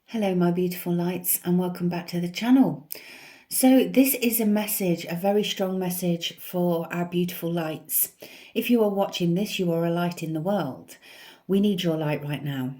Hello my beautiful lights, and welcome back to the channel. So this is a message, a very strong message for our beautiful lights. If you are watching this, you are a light in the world. We need your light right now.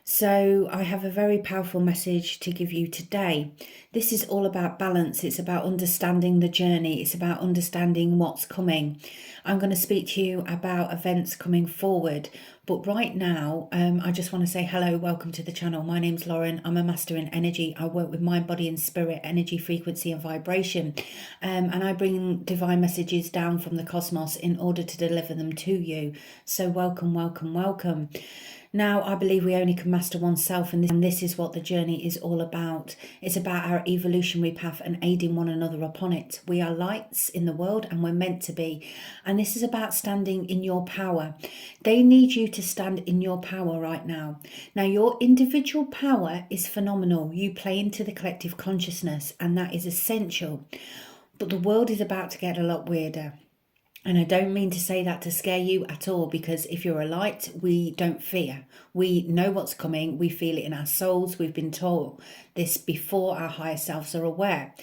So I have a very powerful message to give you today. This is all about balance. It's about understanding the journey. It's about understanding what's coming. I'm going to speak to you about events coming forward. But right now, I just want to say hello, welcome to the channel. My name's Lauren. I'm a master in energy. I work with mind, body and spirit, energy, frequency and vibration. And I bring divine messages down from the cosmos in order to deliver them to you. So welcome, welcome, welcome. Now, I believe we only can master oneself, and this is what the journey is all about. It's about our evolutionary path and aiding one another upon it. We are lights in the world, and we're meant to be. And this is about standing in your power. They need you to stand in your power right now. Now, your individual power is phenomenal. You play into the collective consciousness, and that is essential. But the world is about to get a lot weirder. And I don't mean to say that to scare you at all, because if you're a light, we don't fear. We know what's coming. We feel it in our souls. We've been taught this before. Our higher selves are aware.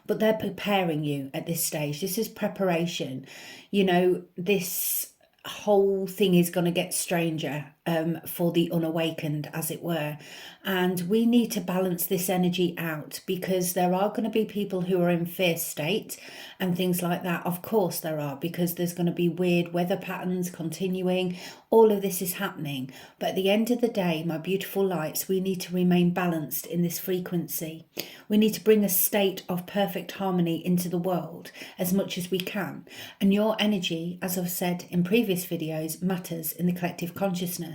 But they're preparing you at this stage. This is preparation. You know, this whole thing is going to get stranger for the unawakened, as it were. And we need to balance this energy out, because there are going to be people who are in fear state and things like that. Of course there are, because there's going to be weird weather patterns continuing. All of this is happening. But at the end of the day, my beautiful lights, we need to remain balanced in this frequency. We need to bring a state of perfect harmony into the world as much as we can. And your energy, as I've said in previous videos, matters in the collective consciousness.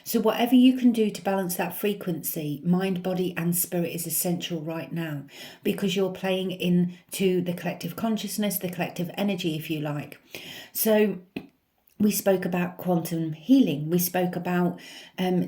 So whatever you can do to balance that frequency, mind, body and spirit, is essential right now, because you're playing into the collective consciousness, the collective energy, if you like. So we spoke about quantum healing. We spoke about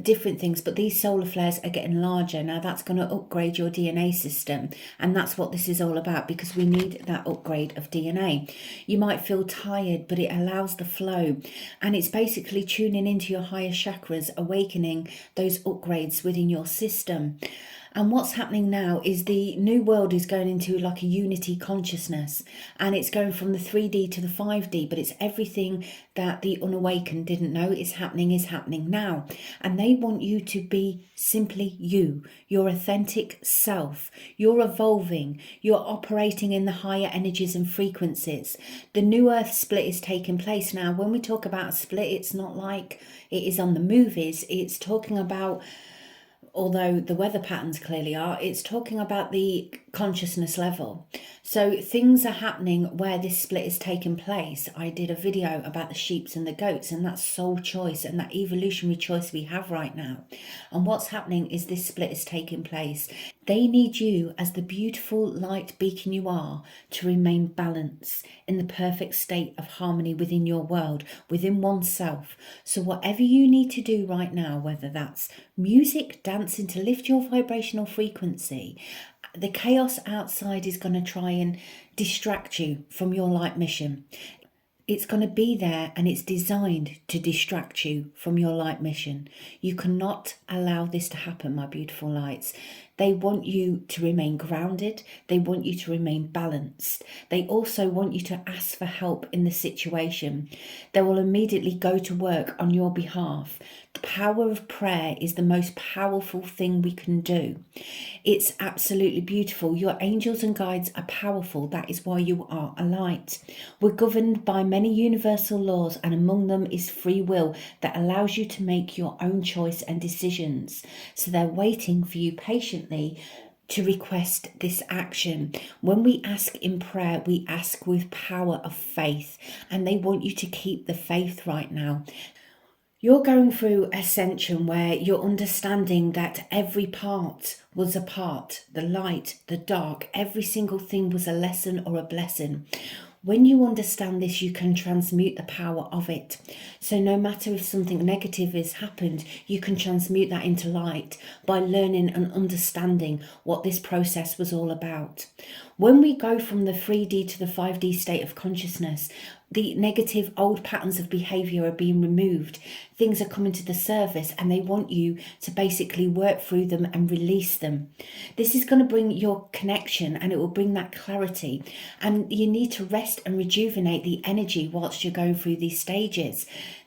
different things, but these solar flares are getting larger. Now that's going to upgrade your DNA system. And that's what this is all about, because we need that upgrade of DNA. You might feel tired, but it allows the flow. And it's basically tuning into your higher chakras, awakening those upgrades within your system. And what's happening now is the new world is going into like a unity consciousness, and it's going from the 3D to the 5D, but it's everything that the unawakened didn't know is happening now. And they want you to be simply you, your authentic self. You're evolving, you're operating in the higher energies and frequencies. The new earth split is taking place now. When we talk about a split, it's not like it is on the movies. It's talking about, although the weather patterns clearly are, it's talking about the consciousness level. So things are happening where this split is taking place. I did a video about the sheeps and the goats, and that soul choice and that evolutionary choice we have right now. And what's happening is this split is taking place. They need you, as the beautiful light beacon you are, to remain balanced in the perfect state of harmony within your world, within oneself. So whatever you need to do right now, whether that's music, dancing to lift your vibrational frequency, the chaos outside is going to try and distract you from your light mission. It's going to be there, and it's designed to distract you from your light mission. You cannot allow this to happen, my beautiful lights. They want you to remain grounded. They want you to remain balanced. They also want you to ask for help in the situation. They will immediately go to work on your behalf. The power of prayer is the most powerful thing we can do. It's absolutely beautiful. Your angels and guides are powerful. That is why you are a light. We're governed by many universal laws, and among them is free will that allows you to make your own choice and decisions. So they're waiting for you patiently to request this action. When we ask in prayer, we ask with power of faith, and they want you to keep the faith right now. You're going through ascension where you're understanding that every part was a part, the light, the dark, every single thing was a lesson or a blessing. When you understand this, you can transmute the power of it. So no matter if something negative has happened, you can transmute that into light by learning and understanding what this process was all about. When we go from the 3D to the 5D state of consciousness, the negative old patterns of behavior are being removed. Things are coming to the surface and they want you to basically work through them and release them. This is going to bring your connection and it will bring that clarity. And you need to rest and rejuvenate the energy whilst you're going through these stages.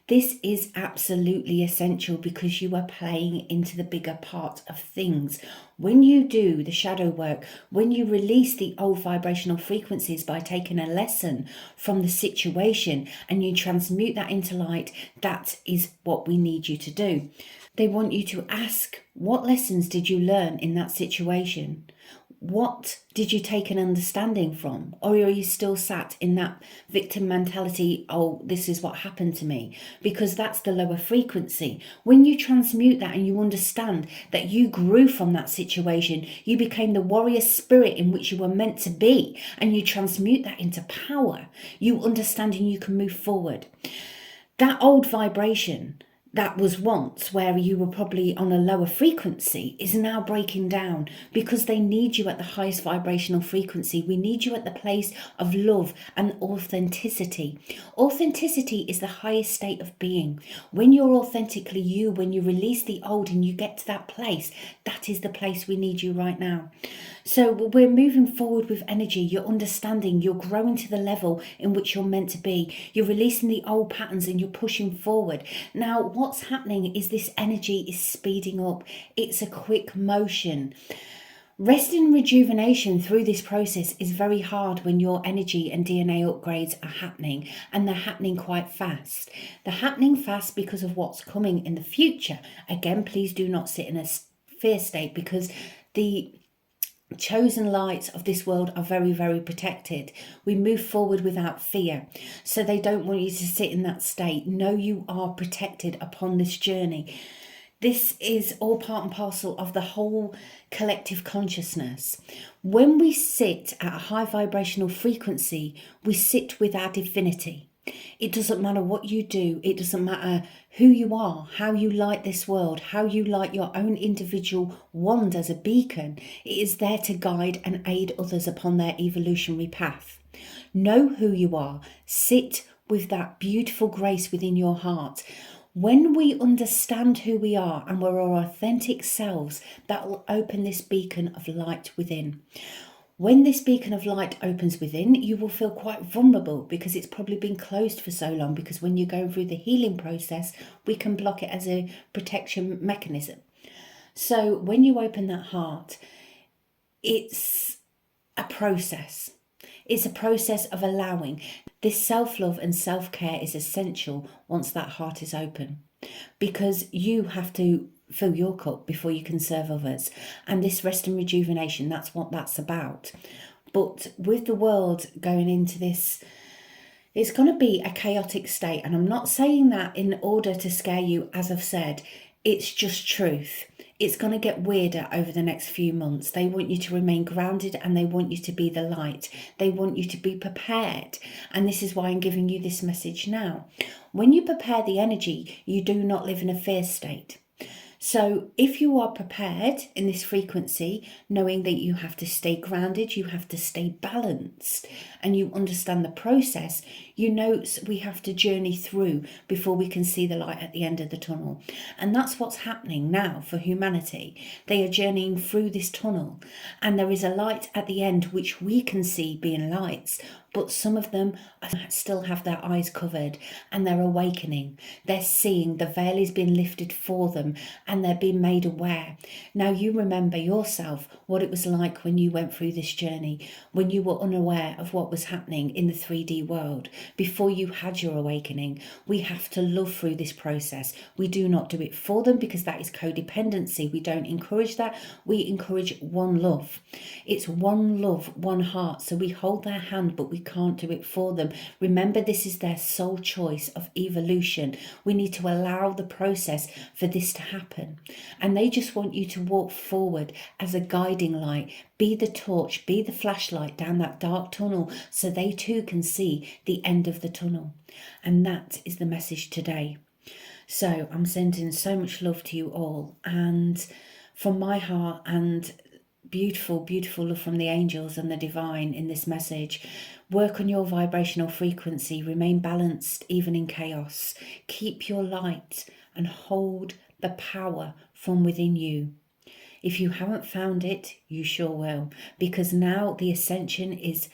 This is absolutely essential because you are playing into the bigger part of things. When you do the shadow work, when you release the old vibrational frequencies by taking a lesson from the situation and you transmute that into light, that is what we need you to do. They want you to ask, what lessons did you learn in that situation? What did you take an understanding from? Or are you still sat in that victim mentality, oh, this is what happened to me? Because that's the lower frequency. When you transmute that and you understand that you grew from that situation, you became the warrior spirit in which you were meant to be, and you transmute that into power, you understand and you can move forward. That old vibration that was once where you were probably on a lower frequency is now breaking down because they need you at the highest vibrational frequency. We need you at the place of love and authenticity. Authenticity is the highest state of being. When you're authentically you, when you release the old and you get to that place, that is the place we need you right now. So we're moving forward with energy. You're understanding, you're growing to the level in which you're meant to be. You're releasing the old patterns and you're pushing forward. Now, what's happening is this energy is speeding up. It's a quick motion. Rest and rejuvenation through this process is very hard when your energy and DNA upgrades are happening, and they're happening quite fast. They're happening fast because of what's coming in the future. Again, please do not sit in a fear state because the chosen lights of this world are very, very protected. We move forward without fear. So they don't want you to sit in that state. No, you are protected upon this journey. This is all part and parcel of the whole collective consciousness. When we sit at a high vibrational frequency, we sit with our divinity. It doesn't matter what you do. It doesn't matter who you are, how you light this world, how you light your own individual wand as a beacon. It is there to guide and aid others upon their evolutionary path. Know who you are. Sit with that beautiful grace within your heart. When we understand who we are and we're our authentic selves, that will open this beacon of light within. When this beacon of light opens within, you will feel quite vulnerable because it's probably been closed for so long, because when you go through the healing process, we can block it as a protection mechanism. So when you open that heart, it's a process. It's a process of allowing. This self-love and self-care is essential once that heart is open, because you have to fill your cup before you can serve others. And this rest and rejuvenation, that's what that's about. But with the world going into this, it's going to be a chaotic state. And I'm not saying that in order to scare you, as I've said, it's just truth. It's going to get weirder over the next few months. They want you to remain grounded and they want you to be the light. They want you to be prepared. And this is why I'm giving you this message now. When you prepare the energy, you do not live in a fear state. So if you are prepared in this frequency, knowing that you have to stay grounded, you have to stay balanced, and you understand the process, you know we have to journey through before we can see the light at the end of the tunnel. And that's what's happening now for humanity. They are journeying through this tunnel, and there is a light at the end which we can see being lights, but some of them still have their eyes covered and they're awakening. They're seeing the veil is being lifted for them and they're being made aware. Now you remember yourself what it was like when you went through this journey, when you were unaware of what was happening in the 3D world, before you had your awakening. We have to love through this process. We do not do it for them because that is codependency. We don't encourage that. We encourage one love. It's one love, one heart. So we hold their hand, but we can't do it for them. Remember, this is their sole choice of evolution. We need to allow the process for this to happen. And they just want you to walk forward as a guiding light. Be the torch, be the flashlight down that dark tunnel so they too can see the end of the tunnel. And that is the message today. So I'm sending so much love to you all, and from my heart and beautiful, beautiful love from the angels and the divine in this message. Work on your vibrational frequency. Remain balanced even in chaos. Keep your light and hold the power from within you. If you haven't found it, you sure will, because now the ascension is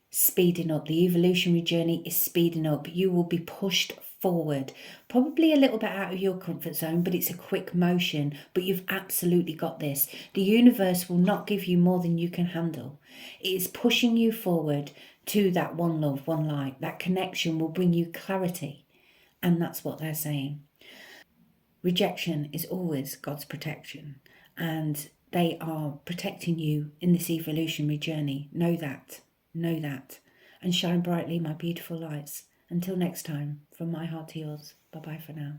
speeding up. The evolutionary journey is speeding up. You will be pushed forward, probably a little bit out of your comfort zone, but it's a quick motion. But you've absolutely got this. The universe will not give you more than you can handle. It is pushing you forward to that one love, one light. That connection will bring you clarity, and that's what they're saying. Rejection is always God's protection, and they are protecting you in this evolutionary journey. Know that, and shine brightly, my beautiful lights. Until next time, from my heart to yours. Bye bye for now.